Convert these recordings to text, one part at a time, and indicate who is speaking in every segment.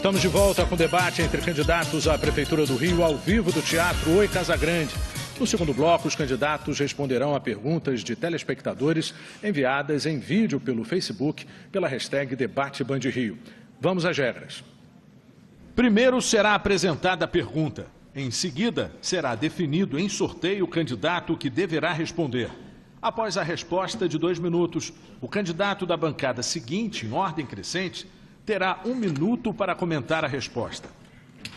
Speaker 1: Estamos de volta com o debate entre candidatos à Prefeitura do Rio ao vivo do Teatro Oi Casagrande. No segundo bloco, os candidatos responderão a perguntas de telespectadores enviadas em vídeo pelo Facebook pela hashtag Debate Band Rio. Vamos às regras. Primeiro será apresentada a pergunta. Em seguida, será definido em sorteio o candidato que deverá responder. Após a resposta de 2 minutos, o candidato da bancada seguinte, em ordem crescente, terá 1 minuto para comentar a resposta.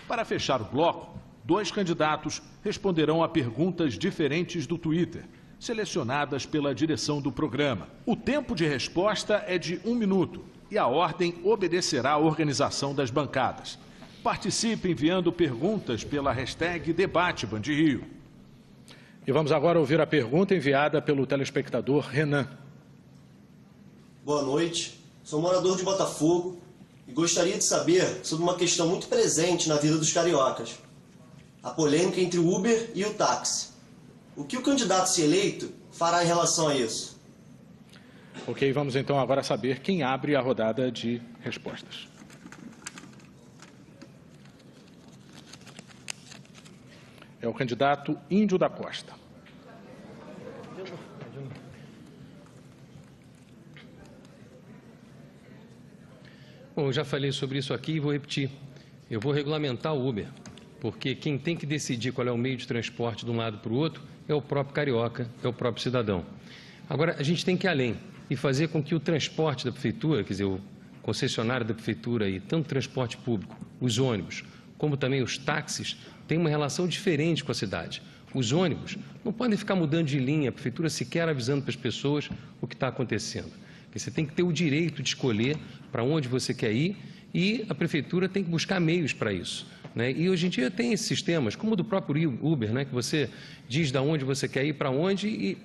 Speaker 1: Para fechar o bloco, 2 candidatos responderão a perguntas diferentes do Twitter, selecionadas pela direção do programa. O tempo de resposta é de 1 minuto e a ordem obedecerá à organização das bancadas. Participe enviando perguntas pela hashtag Debate Band Rio. E vamos agora ouvir a pergunta enviada pelo telespectador Renan.
Speaker 2: Boa noite, sou morador de Botafogo e gostaria de saber sobre uma questão muito presente na vida dos cariocas. A polêmica entre o Uber e o táxi. O que o candidato se eleito fará em relação a isso?
Speaker 1: Ok, vamos então agora saber quem abre a rodada de respostas. É o candidato Índio da Costa.
Speaker 3: Bom, eu já falei sobre isso aqui e vou repetir. Eu vou regulamentar o Uber, porque quem tem que decidir qual é o meio de transporte de um lado para o outro é o próprio carioca, é o próprio cidadão. Agora, a gente tem que ir além e fazer com que o transporte da prefeitura, quer dizer, o concessionário da prefeitura aí, tanto o transporte público, os ônibus, como também os táxis, tem uma relação diferente com a cidade. Os ônibus não podem ficar mudando de linha, a prefeitura sequer avisando para as pessoas o que está acontecendo. Porque você tem que ter o direito de escolher para onde você quer ir e a prefeitura tem que buscar meios para isso, né? E hoje em dia tem esses sistemas, como o do próprio Uber, né? Que você diz de onde você quer ir, para onde e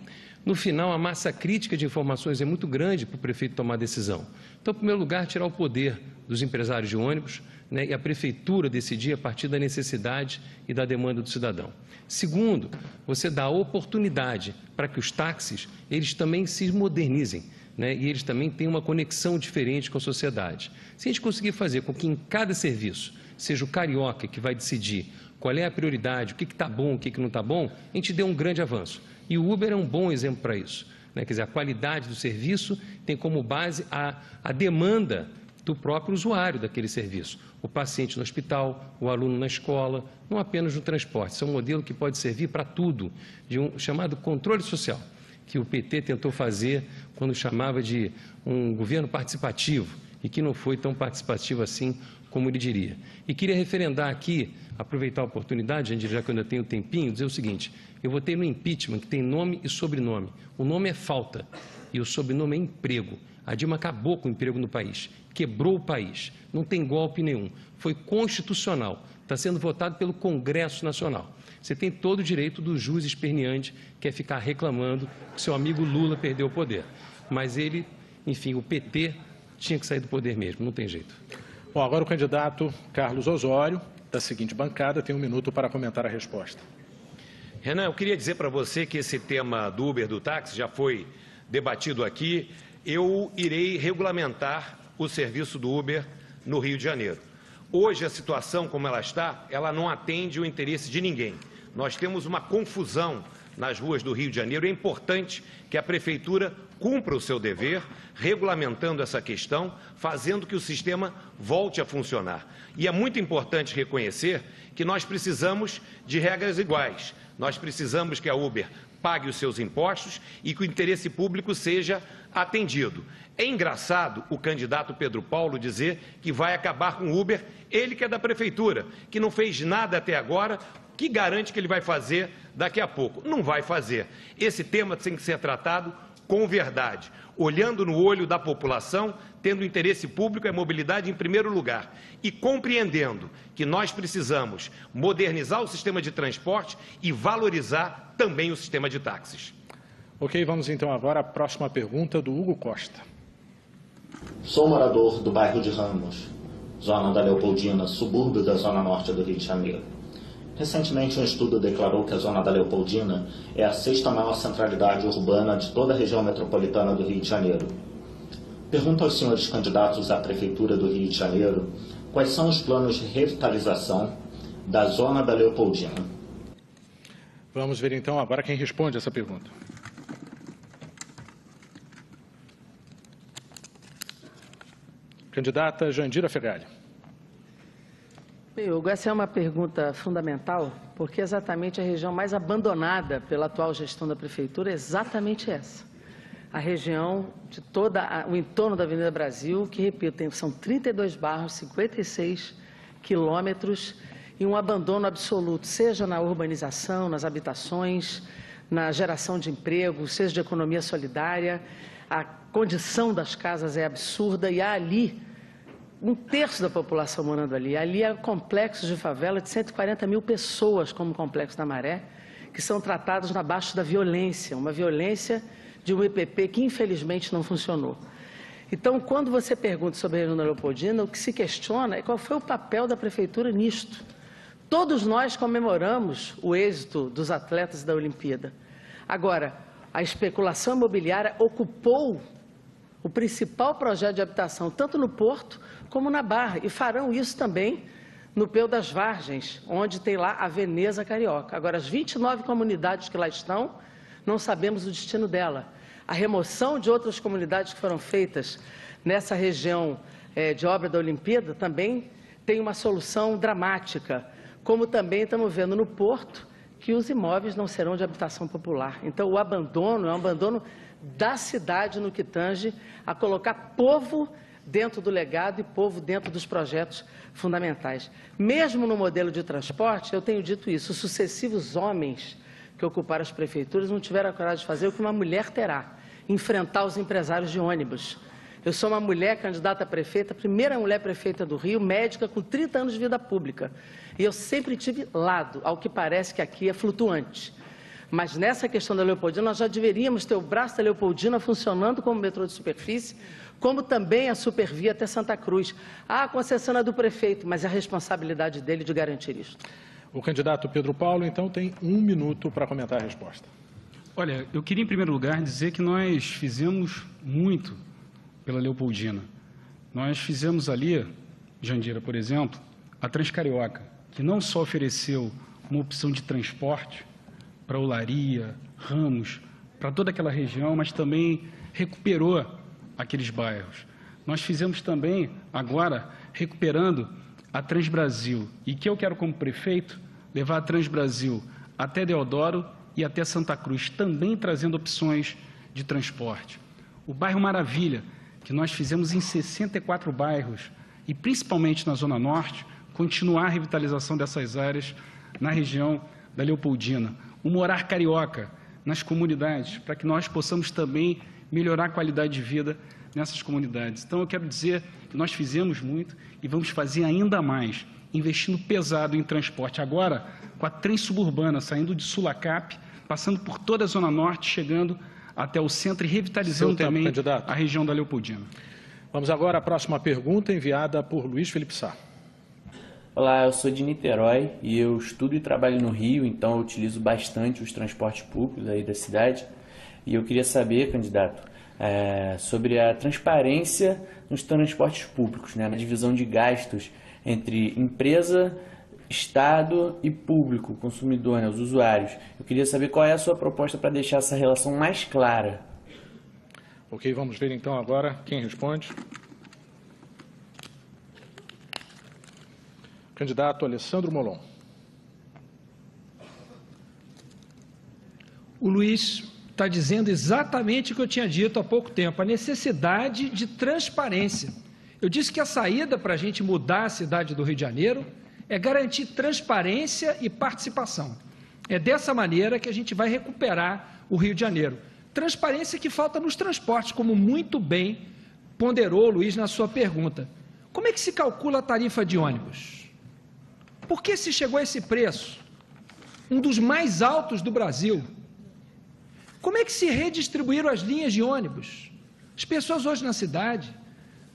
Speaker 3: no final a massa crítica de informações é muito grande para o prefeito tomar decisão. Então, em primeiro lugar, tirar o poder dos empresários de ônibus, né, e a prefeitura decidir a partir da necessidade e da demanda do cidadão. Segundo, você dá a oportunidade para que os táxis, eles também se modernizem, né, e eles também tenham uma conexão diferente com a sociedade. Se a gente conseguir fazer com que em cada serviço seja o carioca que vai decidir qual é a prioridade, o que está bom, o que não está bom, a gente deu um grande avanço. E o Uber é um bom exemplo para isso, né? Quer dizer, a qualidade do serviço tem como base a demanda do próprio usuário daquele serviço. O paciente no hospital, o aluno na escola, não apenas no transporte. Isso é um modelo que pode servir para tudo, de um chamado controle social, que o PT tentou fazer quando chamava de um governo participativo e que não foi tão participativo assim como ele diria. E queria referendar aqui, aproveitar a oportunidade, já que eu ainda tenho tempinho, dizer o seguinte: eu votei no impeachment que tem nome e sobrenome. O nome é falta e o sobrenome é emprego. A Dilma acabou com o emprego no país, quebrou o país, não tem golpe nenhum, foi constitucional, está sendo votado pelo Congresso Nacional. Você tem todo o direito do juiz esperneante, que é ficar reclamando que seu amigo Lula perdeu o poder. Mas ele, enfim, o PT tinha que sair do poder mesmo, não tem jeito.
Speaker 1: Bom, agora o candidato Carlos Osório, da seguinte bancada, tem 1 minuto para comentar a resposta.
Speaker 4: Renan, eu queria dizer para você que esse tema do Uber, do táxi, já foi debatido aqui. Eu irei regulamentar o serviço do Uber no Rio de Janeiro. Hoje, a situação como ela está, ela não atende o interesse de ninguém. Nós temos uma confusão nas ruas do Rio de Janeiro. É importante que a Prefeitura cumpra o seu dever, regulamentando essa questão, fazendo que o sistema volte a funcionar. E é muito importante reconhecer que nós precisamos de regras iguais. Nós precisamos que a Uber pague os seus impostos e que o interesse público seja atendido. É engraçado o candidato Pedro Paulo dizer que vai acabar com o Uber, ele que é da Prefeitura, que não fez nada até agora, que garante que ele vai fazer daqui a pouco. Não vai fazer. Esse tema tem que ser tratado com verdade, olhando no olho da população, tendo o interesse público e a mobilidade em primeiro lugar e compreendendo que nós precisamos modernizar o sistema de transporte e valorizar também o sistema de táxis.
Speaker 1: Ok, vamos então agora à próxima pergunta do Hugo Costa.
Speaker 5: Sou morador do bairro de Ramos, zona da Leopoldina, subúrbio da zona norte do Rio de Janeiro. Recentemente, um estudo declarou que a zona da Leopoldina é a 6ª maior centralidade urbana de toda a região metropolitana do Rio de Janeiro. Pergunto aos senhores candidatos à Prefeitura do Rio de Janeiro quais são os planos de revitalização da zona da Leopoldina?
Speaker 1: Vamos ver então agora quem responde essa pergunta. Candidata Jandira Fegali.
Speaker 6: Hugo, essa é uma pergunta fundamental, porque exatamente a região mais abandonada pela atual gestão da Prefeitura é exatamente essa. A região de todo o entorno da Avenida Brasil, que, repito, são 32 bairros, 56 quilômetros e um abandono absoluto, seja na urbanização, nas habitações, na geração de emprego, seja de economia solidária. A condição das casas é absurda e há ali um terço da população morando ali. Ali é complexos de favela de 140 mil pessoas, como o Complexo da Maré, que são tratados na base da violência, uma violência de um EPP que infelizmente não funcionou. Então, quando você pergunta sobre a região da Leopoldina, o que se questiona é qual foi o papel da Prefeitura nisto. Todos nós comemoramos o êxito dos atletas da Olimpíada. Agora, a especulação imobiliária ocupou o principal projeto de habitação, tanto no Porto como na Barra, e farão isso também no Peu das Vargens, onde tem lá a Veneza Carioca. Agora, as 29 comunidades que lá estão, não sabemos o destino dela. A remoção de outras comunidades que foram feitas nessa região de obra da Olimpíada também tem uma solução dramática, como também estamos vendo no Porto, que os imóveis não serão de habitação popular. Então, o abandono é um abandono da cidade no que tange a colocar povo dentro do legado e povo dentro dos projetos fundamentais. Mesmo no modelo de transporte, eu tenho dito isso, os sucessivos homens que ocuparam as prefeituras não tiveram a coragem de fazer o que uma mulher terá, enfrentar os empresários de ônibus. Eu sou uma mulher candidata a prefeita, a primeira mulher prefeita do Rio, médica com 30 anos de vida pública. E eu sempre tive lado, ao que parece que aqui é flutuante. Mas nessa questão da Leopoldina, nós já deveríamos ter o braço da Leopoldina funcionando como metrô de superfície, como também a supervia até Santa Cruz. A concessão é do prefeito, mas é a responsabilidade dele de garantir isso.
Speaker 1: O candidato Pedro Paulo, então, tem 1 minuto para comentar a resposta.
Speaker 7: Olha, eu queria, em primeiro lugar, dizer que nós fizemos muito pela Leopoldina. Nós fizemos ali, Jandira, por exemplo, a Transcarioca, que não só ofereceu uma opção de transporte para Olaria, Ramos, para toda aquela região, mas também recuperou aqueles bairros. Nós fizemos também, agora, recuperando a Transbrasil, e que eu quero, como prefeito, levar a Transbrasil até Deodoro e até Santa Cruz, também trazendo opções de transporte. O bairro Maravilha, que nós fizemos em 64 bairros, e principalmente na Zona Norte, continuar a revitalização dessas áreas na região da Leopoldina. O Morar Carioca nas comunidades, para que nós possamos também melhorar a qualidade de vida nessas comunidades. Então, eu quero dizer que nós fizemos muito e vamos fazer ainda mais, investindo pesado em transporte. Agora, com a trem suburbana, saindo de Sulacap, passando por toda a Zona Norte, chegando até o centro e revitalizando também a região da Leopoldina.
Speaker 1: Vamos agora à próxima pergunta, enviada por Luiz Felipe Sá.
Speaker 8: Olá, eu sou de Niterói e eu estudo e trabalho no Rio, então eu utilizo bastante os transportes públicos aí da cidade. E eu queria saber, candidato, sobre a transparência nos transportes públicos, né, na divisão de gastos entre empresa, Estado e público, consumidor, né, os usuários. Eu queria saber qual é a sua proposta para deixar essa relação mais clara.
Speaker 1: Ok, vamos ver então agora quem responde. Candidato Alessandro Molon.
Speaker 9: O Luiz está dizendo exatamente o que eu tinha dito há pouco tempo, a necessidade de transparência. Eu disse que a saída para a gente mudar a cidade do Rio de Janeiro é garantir transparência e participação. É dessa maneira que a gente vai recuperar o Rio de Janeiro. Transparência que falta nos transportes, como muito bem ponderou o Luiz na sua pergunta. Como é que se calcula a tarifa de ônibus? Por que se chegou a esse preço? Um dos mais altos do Brasil. Como é que se redistribuíram as linhas de ônibus? As pessoas hoje na cidade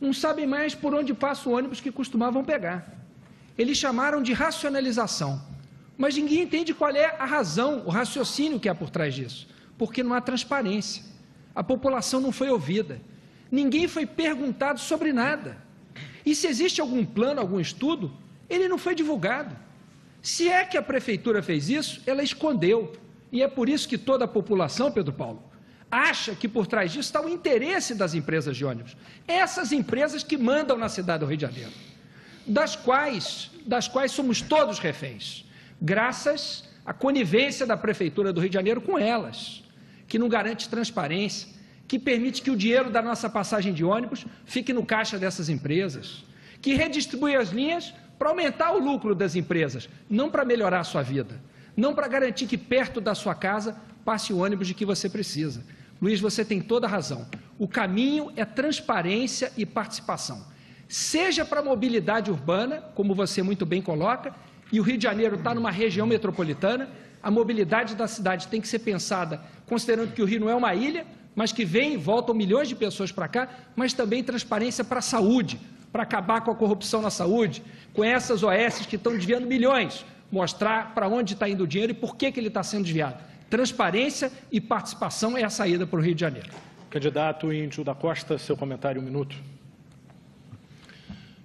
Speaker 9: não sabem mais por onde passa o ônibus que costumavam pegar. Eles chamaram de racionalização, mas ninguém entende qual é a razão, o raciocínio que há por trás disso, porque não há transparência. A população não foi ouvida, ninguém foi perguntado sobre nada. E se existe algum plano, algum estudo, ele não foi divulgado. Se é que a prefeitura fez isso, ela escondeu. E é por isso que toda a população, Pedro Paulo, acha que por trás disso está o interesse das empresas de ônibus. Essas empresas que mandam na cidade do Rio de Janeiro, das quais somos todos reféns, graças à conivência da Prefeitura do Rio de Janeiro com elas, que não garante transparência, que permite que o dinheiro da nossa passagem de ônibus fique no caixa dessas empresas, que redistribui as linhas para aumentar o lucro das empresas, não para melhorar a sua vida, não para garantir que perto da sua casa passe o ônibus de que você precisa. Luiz, você tem toda a razão. O caminho é transparência e participação. Seja para a mobilidade urbana, como você muito bem coloca, e o Rio de Janeiro está numa região metropolitana, a mobilidade da cidade tem que ser pensada, considerando que o Rio não é uma ilha, mas que vem e voltam milhões de pessoas para cá, mas também transparência para a saúde, para acabar com a corrupção na saúde, com essas OS que estão desviando milhões, mostrar para onde está indo o dinheiro e por que ele está sendo desviado. Transparência e participação é a saída para o Rio de Janeiro.
Speaker 1: Candidato Índio da Costa, seu comentário, 1 minuto.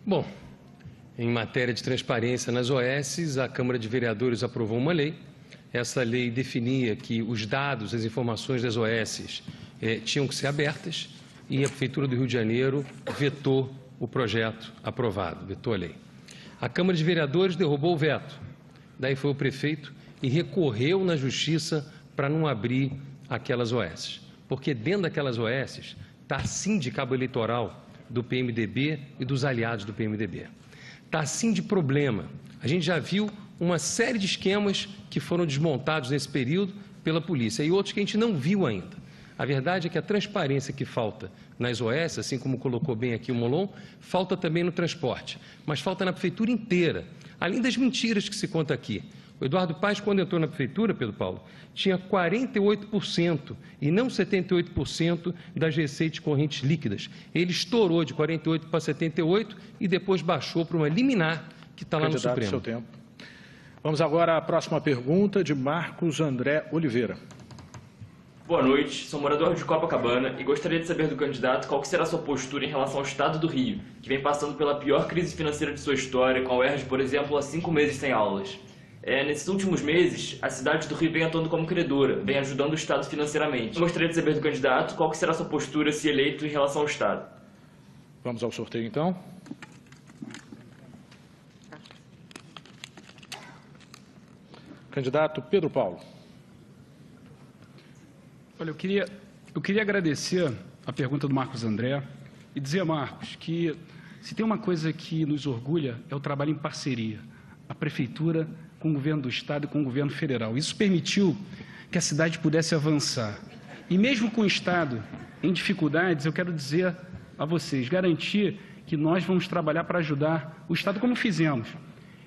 Speaker 3: Bom, em matéria de transparência nas OS, a Câmara de Vereadores aprovou uma lei. Essa lei definia que os dados, as informações das OS tinham que ser abertas e a Prefeitura do Rio de Janeiro vetou o projeto aprovado, vetou a lei. A Câmara de Vereadores derrubou o veto. Daí foi o prefeito e recorreu na Justiça para não abrir aquelas OS. Porque dentro daquelas OS está assim de cabo eleitoral do PMDB e dos aliados do PMDB. Está assim de problema. A gente já viu uma série de esquemas que foram desmontados nesse período pela polícia e outros que a gente não viu ainda. A verdade é que a transparência que falta nas OS, assim como colocou bem aqui o Molon, falta também no transporte, mas falta na prefeitura inteira, além das mentiras que se conta aqui. O Eduardo Paes, quando entrou na prefeitura, Pedro Paulo, tinha 48% e não 78% das receitas correntes líquidas. Ele estourou de 48% para 78% e depois baixou para uma liminar que está lá no Supremo.
Speaker 1: Seu tempo. Vamos agora à próxima pergunta de Marcos André Oliveira.
Speaker 10: Boa noite, sou morador de Copacabana e gostaria de saber do candidato qual será a sua postura em relação ao Estado do Rio, que vem passando pela pior crise financeira de sua história, com a UERJ, por exemplo, há 5 meses sem aulas. Nesses últimos meses, a cidade do Rio vem atuando como credora, vem ajudando o Estado financeiramente. Gostaria de saber do candidato qual será a sua postura, se eleito, em relação ao Estado.
Speaker 1: Vamos ao sorteio, então. Candidato Pedro Paulo.
Speaker 7: Olha, eu queria agradecer a pergunta do Marcos André e dizer, Marcos, que se tem uma coisa que nos orgulha é o trabalho em parceria. A Prefeitura com o Governo do Estado e com o Governo Federal. Isso permitiu que a cidade pudesse avançar. E mesmo com o Estado em dificuldades, eu quero dizer a vocês, garantir que nós vamos trabalhar para ajudar o Estado como fizemos.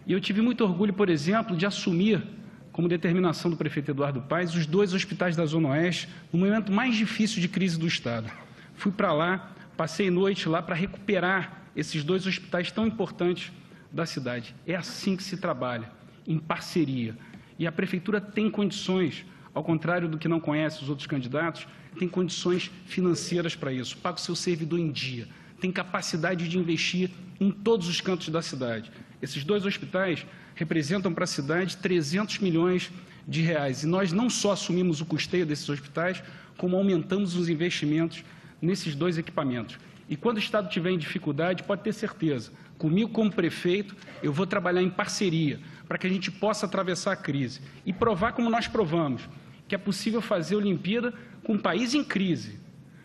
Speaker 7: E eu tive muito orgulho, por exemplo, de assumir, como determinação do prefeito Eduardo Paes, os 2 hospitais da Zona Oeste, no momento mais difícil de crise do Estado. Fui para lá, passei noite lá para recuperar esses 2 hospitais tão importantes da cidade. É assim que se trabalha, em parceria. E a Prefeitura tem condições, ao contrário do que não conhece os outros candidatos, tem condições financeiras para isso, paga o seu servidor em dia, tem capacidade de investir em todos os cantos da cidade. Esses 2 hospitais representam para a cidade 300 milhões de reais. E nós não só assumimos o custeio desses hospitais, como aumentamos os investimentos nesses 2 equipamentos. E quando o Estado tiver em dificuldade, pode ter certeza, comigo como prefeito, eu vou trabalhar em parceria para que a gente possa atravessar a crise e provar como nós provamos, que é possível fazer Olimpíada com um país em crise,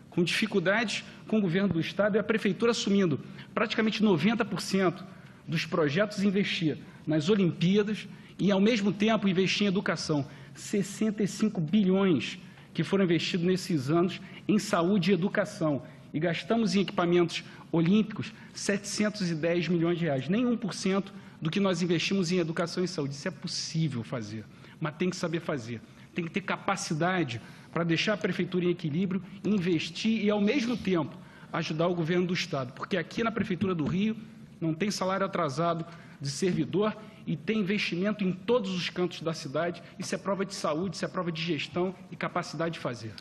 Speaker 7: com dificuldades com o governo do Estado e a Prefeitura assumindo praticamente 90% dos projetos investir nas Olimpíadas e, ao mesmo tempo, investir em educação. 65 bilhões que foram investidos nesses anos em saúde e educação. E gastamos em equipamentos olímpicos 710 milhões de reais. Nem 1% do que nós investimos em educação e saúde. Isso é possível fazer, mas tem que saber fazer. Tem que ter capacidade para deixar a Prefeitura em equilíbrio, investir e, ao mesmo tempo, ajudar o governo do Estado. Porque aqui na Prefeitura do Rio não tem salário atrasado de servidor e tem investimento em todos os cantos da cidade. Isso é prova de saúde, isso é prova de gestão e capacidade de fazer.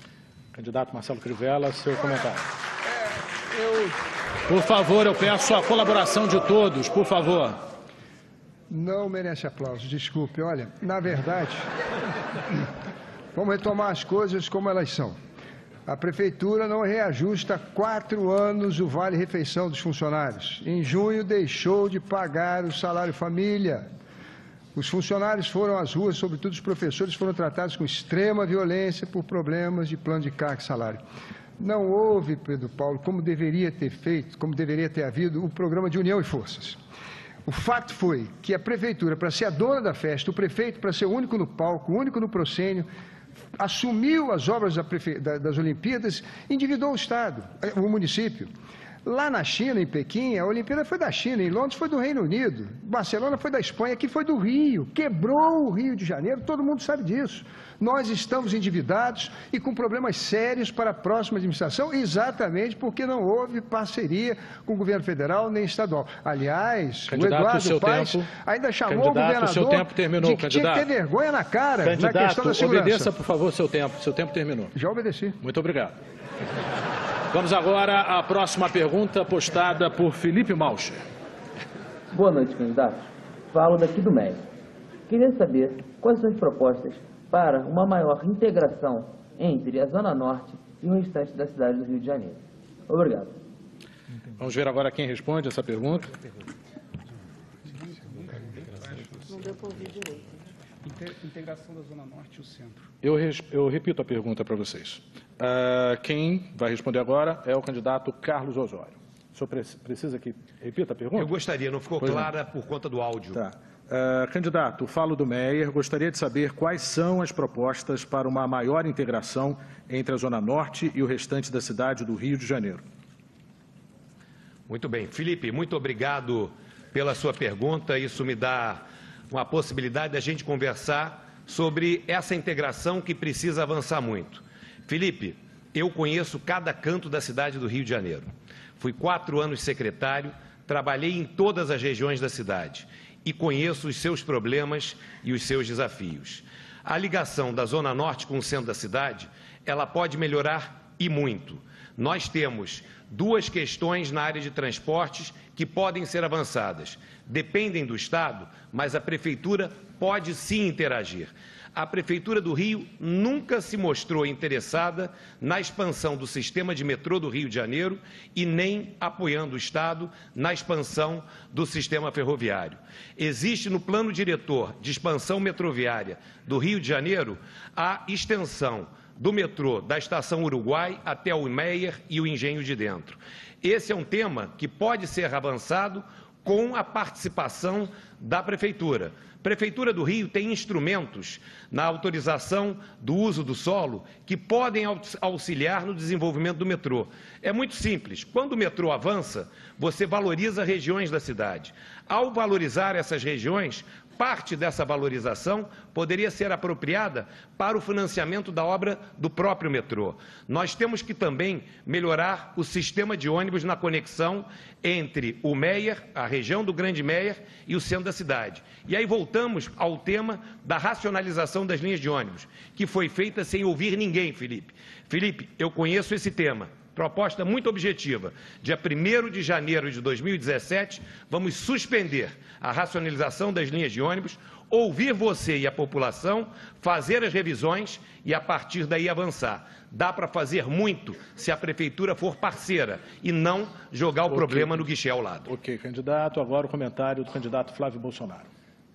Speaker 1: Candidato Marcelo Crivella, seu comentário. Por favor, eu peço a colaboração de todos, por favor.
Speaker 11: Não merece aplausos, desculpe. Olha, na verdade, vamos retomar as coisas como elas são. A Prefeitura não reajusta há 4 anos o vale-refeição dos funcionários. Em junho, deixou de pagar o salário família. Os funcionários foram às ruas, sobretudo os professores, foram tratados com extrema violência por problemas de plano de carga e salário. Não houve, Pedro Paulo, como deveria ter feito, como deveria ter havido, o programa de união e forças. O fato foi que a Prefeitura, para ser a dona da festa, o prefeito, para ser o único no palco, o único no proscênio, assumiu as obras das Olimpíadas, endividou o Estado, o município. Lá na China, em Pequim, a Olimpíada foi da China, em Londres foi do Reino Unido, Barcelona foi da Espanha, aqui foi do Rio, quebrou o Rio de Janeiro, todo mundo sabe disso. Nós estamos endividados e com problemas sérios para a próxima administração, exatamente porque não houve parceria com o governo federal nem estadual. Aliás,
Speaker 1: candidato,
Speaker 11: o Eduardo Paes ainda chamou o governador
Speaker 1: seu tempo terminou,
Speaker 11: de que tinha que ter vergonha na cara na questão da segurança.
Speaker 1: Obedeça, por favor, seu tempo terminou.
Speaker 11: Já obedeci.
Speaker 1: Muito obrigado. Vamos agora à próxima pergunta postada por Felipe Malcher.
Speaker 12: Boa noite, candidato. Falo daqui do MEI. Queria saber quais são as propostas para uma maior integração entre a Zona Norte e o restante da cidade do Rio de Janeiro. Obrigado.
Speaker 1: Vamos ver agora quem responde essa pergunta.
Speaker 6: Não deu para ouvir direito.
Speaker 7: Integração da Zona Norte e o centro.
Speaker 1: Eu repito a pergunta para vocês. Quem vai responder agora é o candidato Carlos Osório. O senhor precisa que repita a pergunta?
Speaker 4: Eu gostaria, não ficou clara por conta do áudio.
Speaker 1: Tá. Candidato, falo do Meyer. Gostaria de saber quais são as propostas para uma maior integração entre a Zona Norte e o restante da cidade do Rio de Janeiro.
Speaker 4: Muito bem. Felipe, muito obrigado pela sua pergunta. Isso me dá uma possibilidade da gente conversar sobre essa integração que precisa avançar muito. Felipe, eu conheço cada canto da cidade do Rio de Janeiro. Fui 4 anos secretário, trabalhei em todas as regiões da cidade e conheço os seus problemas e os seus desafios. A ligação da Zona Norte com o centro da cidade, ela pode melhorar e muito. Nós temos 2 questões na área de transportes que podem ser avançadas. Dependem do Estado, mas a Prefeitura pode sim interagir. A Prefeitura do Rio nunca se mostrou interessada na expansão do sistema de metrô do Rio de Janeiro e nem apoiando o Estado na expansão do sistema ferroviário. Existe no plano diretor de expansão metroviária do Rio de Janeiro a extensão do metrô da Estação Uruguai até o Meyer e o Engenho de Dentro. Esse é um tema que pode ser avançado com a participação da Prefeitura. A Prefeitura do Rio tem instrumentos na autorização do uso do solo que podem auxiliar no desenvolvimento do metrô. É muito simples. Quando o metrô avança, você valoriza regiões da cidade. Ao valorizar essas regiões, parte dessa valorização poderia ser apropriada para o financiamento da obra do próprio metrô. Nós temos que também melhorar o sistema de ônibus na conexão entre o Meyer, a região do Grande Meyer e o centro da cidade. E aí voltamos ao tema da racionalização das linhas de ônibus, que foi feita sem ouvir ninguém, Felipe. Felipe, eu conheço esse tema. Proposta muito objetiva. Dia 1º de janeiro de 2017, vamos suspender a racionalização das linhas de ônibus, ouvir você e a população, fazer as revisões e, a partir daí, avançar. Dá para fazer muito se a Prefeitura for parceira e não jogar o problema no guichê ao lado.
Speaker 1: Ok, candidato. Agora o comentário do candidato Flávio Bolsonaro.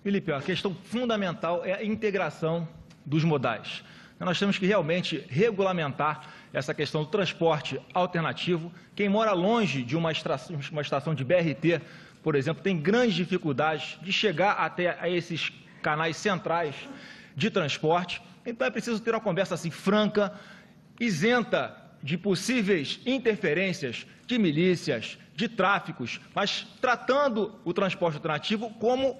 Speaker 13: Felipe, a questão fundamental é a integração dos modais. Nós temos que realmente regulamentar essa questão do transporte alternativo. Quem mora longe de uma estação de BRT, por exemplo, tem grandes dificuldades de chegar até a esses canais centrais de transporte. Então é preciso ter uma conversa assim franca, isenta de possíveis interferências de milícias, de tráficos, mas tratando o transporte alternativo como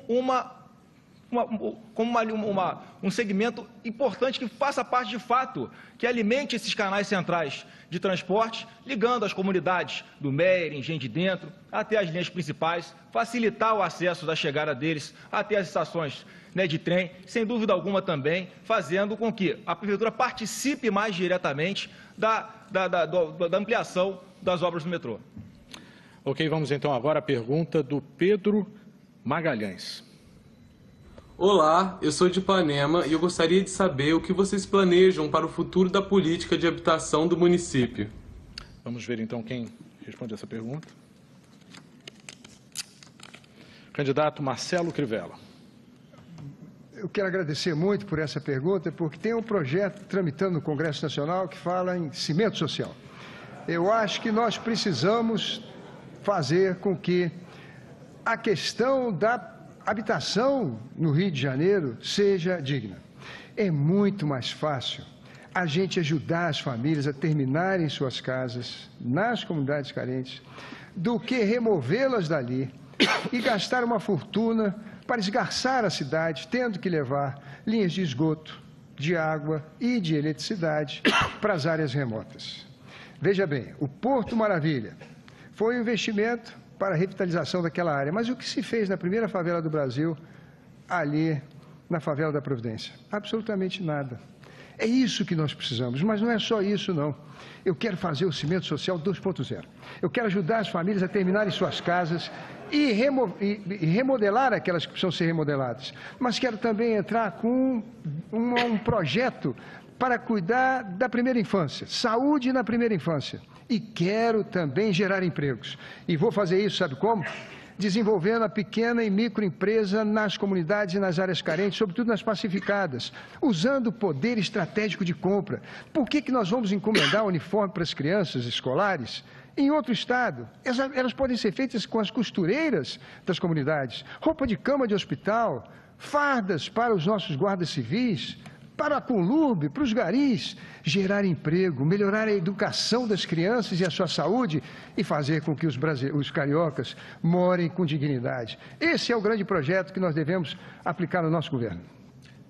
Speaker 13: um segmento importante que faça parte de fato, que alimente esses canais centrais de transporte, ligando as comunidades do Meyer, Engenho de Dentro, até as linhas principais, facilitar o acesso da chegada deles até as estações de trem, sem dúvida alguma também, fazendo com que a Prefeitura participe mais diretamente da ampliação das obras do metrô.
Speaker 1: Ok, vamos então agora à pergunta do Pedro Magalhães.
Speaker 14: Olá, eu sou de Ipanema e eu gostaria de saber o que vocês planejam para o futuro da política de habitação do município.
Speaker 1: Vamos ver então quem responde essa pergunta. Candidato Marcelo Crivella.
Speaker 11: Eu quero agradecer muito por essa pergunta, porque tem um projeto tramitando no Congresso Nacional que fala em cimento social. Eu acho que nós precisamos fazer com que a questão da habitação no Rio de Janeiro seja digna. É muito mais fácil a gente ajudar as famílias a terminarem suas casas nas comunidades carentes do que removê-las dali e gastar uma fortuna para esgarçar a cidade, tendo que levar linhas de esgoto, de água e de eletricidade para as áreas remotas. Veja bem, o Porto Maravilha foi um investimento para a revitalização daquela área. Mas o que se fez na primeira favela do Brasil, ali na favela da Providência? Absolutamente nada. É isso que nós precisamos, mas não é só isso, não. Eu quero fazer o cimento social 2.0. Eu quero ajudar as famílias a terminarem suas casas e remodelar aquelas que precisam ser remodeladas. Mas quero também entrar com um projeto para cuidar da primeira infância, saúde na primeira infância. E quero também gerar empregos. E vou fazer isso, sabe como? Desenvolvendo a pequena e microempresa nas comunidades e nas áreas carentes, sobretudo nas pacificadas, usando o poder estratégico de compra. Por que nós vamos encomendar uniforme para as crianças escolares em outro estado? Elas podem ser feitas com as costureiras das comunidades, roupa de cama de hospital, fardas para os nossos guardas civis, para a Conlurb, para os garis, gerar emprego, melhorar a educação das crianças e a sua saúde e fazer com que os cariocas morem com dignidade. Esse é o grande projeto que nós devemos aplicar no nosso governo.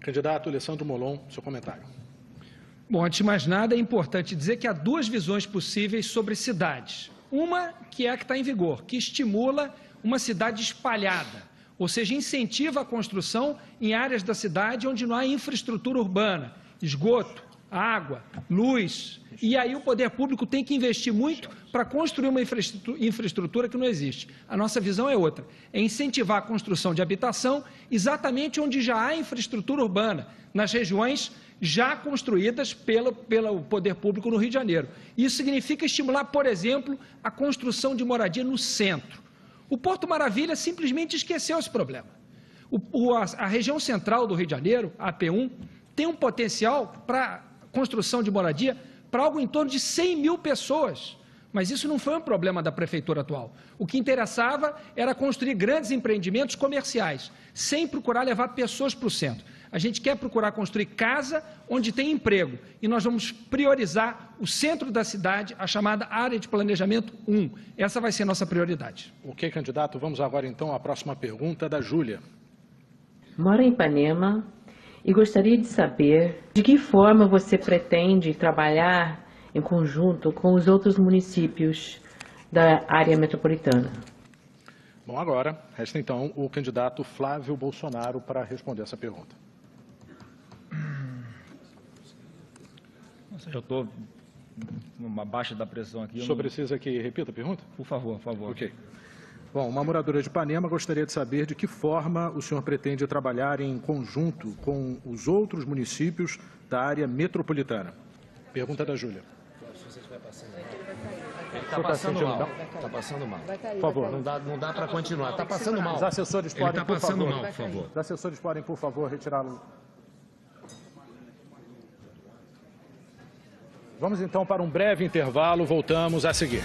Speaker 1: Candidato Alessandro Molon, seu comentário.
Speaker 9: Bom, antes de mais nada, é importante dizer que há duas visões possíveis sobre cidades. Uma que é a que está em vigor, que estimula uma cidade espalhada, ou seja, incentiva a construção em áreas da cidade onde não há infraestrutura urbana, esgoto, água, luz. E aí o poder público tem que investir muito para construir uma infraestrutura que não existe. A nossa visão é outra, é incentivar a construção de habitação exatamente onde já há infraestrutura urbana, nas regiões já construídas pelo poder público no Rio de Janeiro. Isso significa estimular, por exemplo, a construção de moradia no centro. O Porto Maravilha simplesmente esqueceu esse problema. A região central do Rio de Janeiro, a AP1, tem um potencial para construção de moradia para algo em torno de 100 mil pessoas. Mas isso não foi um problema da prefeitura atual. O que interessava era construir grandes empreendimentos comerciais, sem procurar levar pessoas para o centro. A gente quer procurar construir casa onde tem emprego e nós vamos priorizar o centro da cidade, a chamada área de planejamento 1. Essa vai ser a nossa prioridade.
Speaker 1: Ok, candidato. Vamos agora então à próxima pergunta da Júlia.
Speaker 15: Moro em Ipanema e gostaria de saber de que forma você pretende trabalhar em conjunto com os outros municípios da área metropolitana.
Speaker 1: Bom, agora resta então o candidato Flávio Bolsonaro para responder essa pergunta.
Speaker 13: Eu estou abaixo da pressão aqui.
Speaker 1: O senhor precisa que repita a pergunta?
Speaker 13: Por favor, por favor.
Speaker 1: Ok. Bom, uma moradora de Ipanema gostaria de saber de que forma o senhor pretende trabalhar em conjunto com os outros municípios da área metropolitana. Pergunta da Júlia.
Speaker 4: Ele está passando mal. Está passando mal.
Speaker 1: Por favor.
Speaker 4: Não dá para continuar. Está passando mal.
Speaker 1: Os assessores podem, por favor.
Speaker 4: Mal, por favor.
Speaker 1: Os assessores podem, por favor, retirá-lo. Vamos então para um breve intervalo. Voltamos a seguir.